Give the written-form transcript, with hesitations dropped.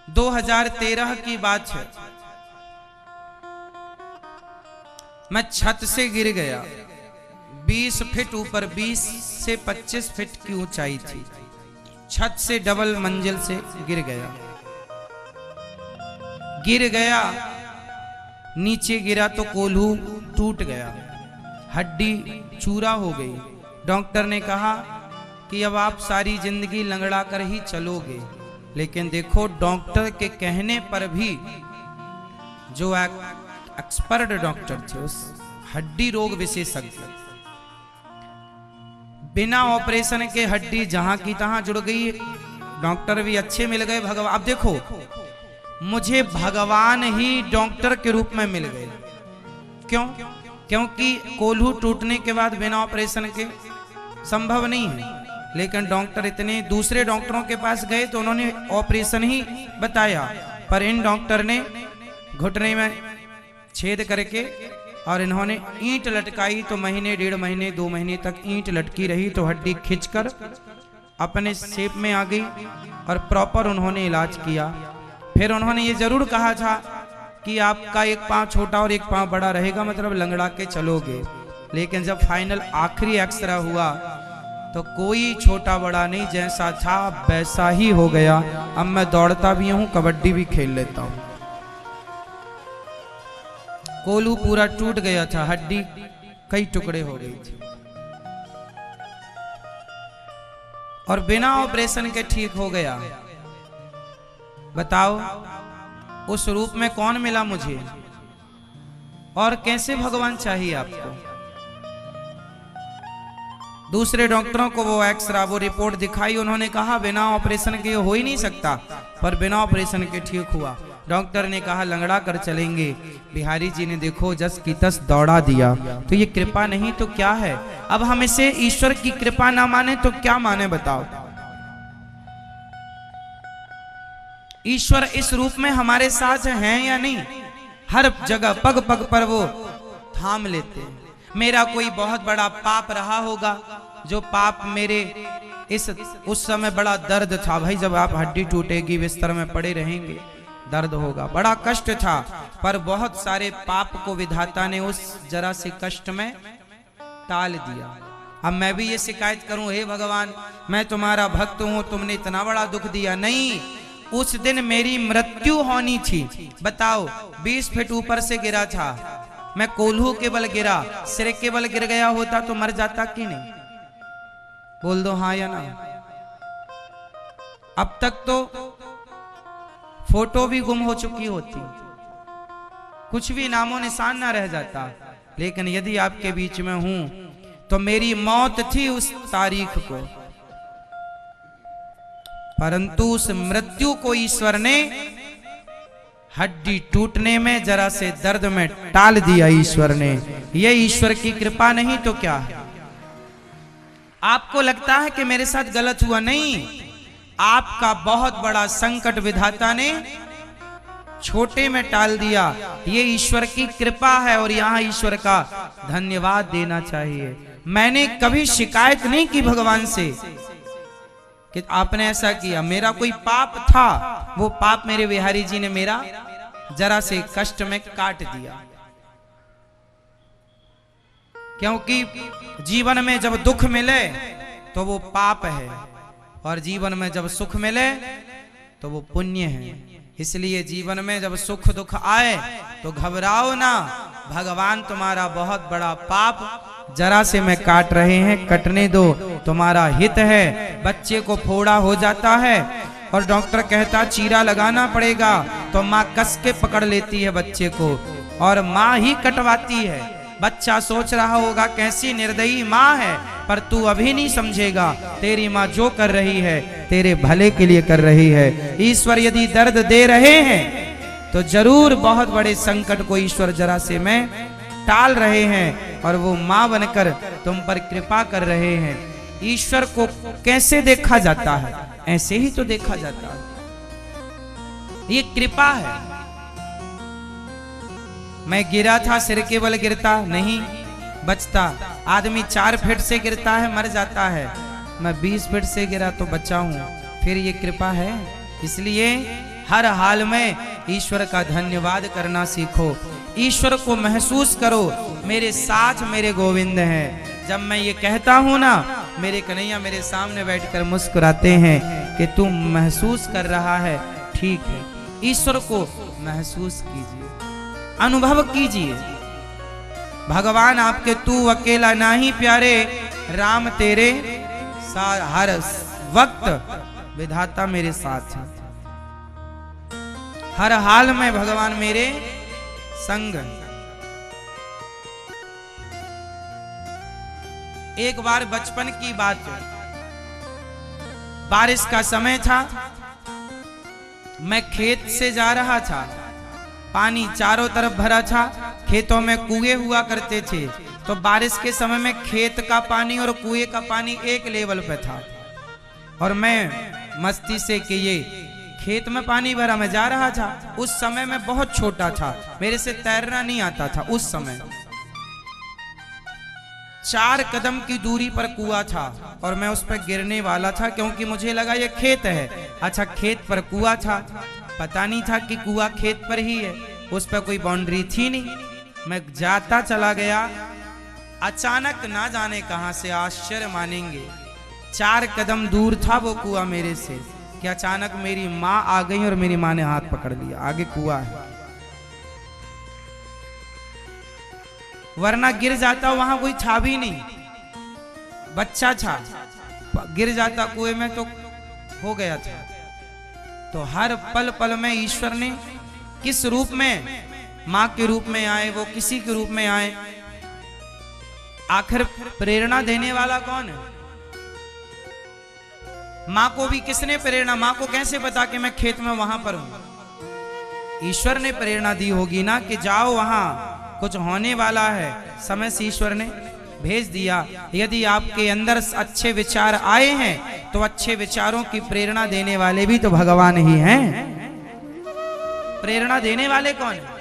2013 की बात है। मैं छत से गिर गया। 20 फीट ऊपर, 20 से 25 फीट की ऊंचाई थी। छत से डबल मंजिल से गिर गया। नीचे गिरा तो कोल्हू टूट गया, हड्डी चूरा हो गई। डॉक्टर ने कहा कि अब आप सारी जिंदगी लंगड़ा कर ही चलोगे। लेकिन देखो, डॉक्टर के कहने पर भी जो एक्सपर्ट डॉक्टर थे, उस हड्डी रोग विशेषज्ञ, बिना ऑपरेशन के हड्डी जहां की तहां जुड़ गई। डॉक्टर भी अच्छे मिल गए भगवान। अब देखो, मुझे भगवान ही डॉक्टर के रूप में मिल गए। क्यों? क्योंकि कोल्हू टूटने के बाद बिना ऑपरेशन के संभव नहीं है। लेकिन डॉक्टर इतने, दूसरे डॉक्टरों के पास गए तो उन्होंने ऑपरेशन ही बताया, पर इन डॉक्टर ने घुटने में छेद करके और इन्होंने ईंट लटकाई। तो महीने, 1.5 महीने, 2 महीने तक ईंट लटकी रही, तो हड्डी खिंचकर अपने शेप में आ गई और प्रॉपर उन्होंने इलाज किया। फिर उन्होंने ये जरूर कहा था कि आपका एक पांव छोटा और एक पांव बड़ा रहेगा, मतलब लंगड़ा के चलोगे। लेकिन जब फाइनल आखिरी एक्सरे हुआ तो कोई छोटा बड़ा नहीं, जैसा था वैसा ही हो गया। अब मैं दौड़ता भी हूं, कबड्डी भी खेल लेता हूं। कोल्हू पूरा टूट गया था, हड्डी कई टुकड़े हो गई थी और बिना ऑपरेशन के ठीक हो गया। बताओ, उस रूप में कौन मिला मुझे? और कैसे भगवान चाहिए आपको? दूसरे डॉक्टरों को वो एक्सरा, वो रिपोर्ट दिखाई। उन्होंने कहा बिना ऑपरेशन के हो ही नहीं सकता, पर बिना ऑपरेशन के ठीक हुआ। डॉक्टर ने कहा लंगड़ा कर चलेंगे। बिहारी जी ने देखो जस की तस दौड़ा दिया। तो ये कृपा नहीं तो क्या है? अब हम इसे ईश्वर की कृपा ना माने तो क्या माने बताओ? ईश्वर इस रूप में हमारे साथ हैं या नहीं? हर जगह पग पग पर वो थाम लेते हैं। मेरा कोई बहुत बड़ा पाप रहा होगा, जो पाप मेरे उस समय बड़ा दर्द था भाई। जब आप हड्डी टूटेगी, बिस्तर में पड़े रहेंगे, दर्द होगा, बड़ा कष्ट था। पर बहुत सारे पाप को विधाता ने उस जरा से कष्ट में टाल दिया। अब मैं भी ये शिकायत करूं, हे भगवान मैं तुम्हारा भक्त हूं, तुमने इतना बड़ा दुख दिया। नहीं, उस दिन मेरी मृत्यु होनी थी। बताओ, 20 फीट ऊपर से गिरा था, मैं कोल्हू के बल गिरा, सिर के बल गिर गया होता तो मर जाता कि नहीं? बोल दो हाँ या ना। अब तक तो फोटो भी गुम हो चुकी होती, कुछ भी नामो निशान ना रह जाता। लेकिन यदि आपके बीच में हूं तो मेरी मौत थी उस तारीख को, परंतु उस मृत्यु को ईश्वर ने हड्डी टूटने में, जरा से दर्द में टाल दिया ईश्वर ने। यह ईश्वर की कृपा नहीं तो क्या है? आपको लगता है कि मेरे साथ गलत हुआ? नहीं, आपका बहुत बड़ा संकट विधाता ने छोटे में टाल दिया। ये ईश्वर की कृपा है और यहां ईश्वर का धन्यवाद देना चाहिए। मैंने कभी शिकायत नहीं की भगवान से कि आपने ऐसा किया। मेरा कोई पाप था, वो पाप मेरे बिहारी जी ने मेरा जरा से कष्ट में काट दिया। क्योंकि जीवन में जब दुख मिले तो वो पाप है, और जीवन में जब सुख मिले तो वो पुण्य है। इसलिए जीवन में जब सुख दुख आए तो घबराओ ना, भगवान तुम्हारा बहुत बड़ा पाप जरा से में काट रहे हैं, कटने दो, तुम्हारा हित है। बच्चे को फोड़ा हो जाता है और डॉक्टर कहता चीरा लगाना पड़ेगा, तो माँ कस के पकड़ लेती है बच्चे को और माँ ही कटवाती है। बच्चा सोच रहा होगा कैसी निर्दयी माँ है, पर तू अभी नहीं समझेगा, तेरी माँ जो कर रही है तेरे भले के लिए कर रही है। ईश्वर यदि दर्द दे रहे हैं तो जरूर बहुत बड़े संकट को ईश्वर जरा से में टाल रहे हैं और वो माँ बनकर तुम पर कृपा कर रहे हैं। ईश्वर को कैसे देखा जाता है? ऐसे ही तो देखा जाता है। ये कृपा है। मैं गिरा था, सिर के बल गिरता नहीं बचता। आदमी 4 फीट से गिरता है, मर जाता है। मैं 20 फीट से गिरा तो बचा हूं, फिर ये कृपा है। इसलिए हर हाल में ईश्वर का धन्यवाद करना सीखो, ईश्वर को महसूस करो मेरे साथ मेरे गोविंद हैं। जब मैं ये कहता हूँ ना, मेरे कन्हैया मेरे सामने बैठकर मुस्कुराते हैं कि तू महसूस कर रहा है, ठीक है। ईश्वर को महसूस कीजिए, अनुभव कीजिए। भगवान आपके तू अकेला नाही प्यारे, राम तेरे हर वक्त विधाता मेरे साथ है। हर हाल में भगवान मेरे संग। एक बार बचपन की बात है, बारिश का समय था, मैं खेत से जा रहा था, पानी चारों तरफ भरा था, खेतों में कुएं हुआ करते थे, तो बारिश के समय में खेत का पानी और कुएं का पानी एक लेवल पे था, और मैं मस्ती से कि ये खेत में पानी भरा, मैं जा रहा था। उस समय मैं बहुत छोटा था, मेरे से तैरना नहीं आता था। उस समय 4 कदम की दूरी पर कुआं था और मैं उस पर गिरने वाला था, क्योंकि मुझे लगा ये खेत है। अच्छा, खेत पर कुआं था, पता नहीं था कि कुआं खेत पर ही है, उस पर कोई बाउंड्री थी नहीं। मैं जाता चला गया, अचानक ना जाने कहां से, आश्चर्य मानेंगे, 4 कदम दूर था वो कुआं मेरे से, कि अचानक मेरी माँ आ गई और मेरी माँ ने हाथ पकड़ लिया, आगे कुआं है। वरना गिर जाता, वहां कोई था भी नहीं, बच्चा था, गिर जाता कुएं में तो हो गया था। तो हर पल पल में ईश्वर ने किस रूप में, माँ के रूप में आए, वो किसी के रूप में आए। आखिर प्रेरणा देने वाला कौन है? माँ को भी किसने प्रेरणा, माँ को कैसे पता कि मैं खेत में वहां पर हूं? ईश्वर ने प्रेरणा दी होगी ना, कि जाओ वहां कुछ होने वाला है, समय से ईश्वर ने भेज दिया। यदि आपके अंदर अच्छे विचार आए हैं तो अच्छे विचारों की प्रेरणा देने वाले भी तो भगवान ही हैं। प्रेरणा देने वाले कौन है?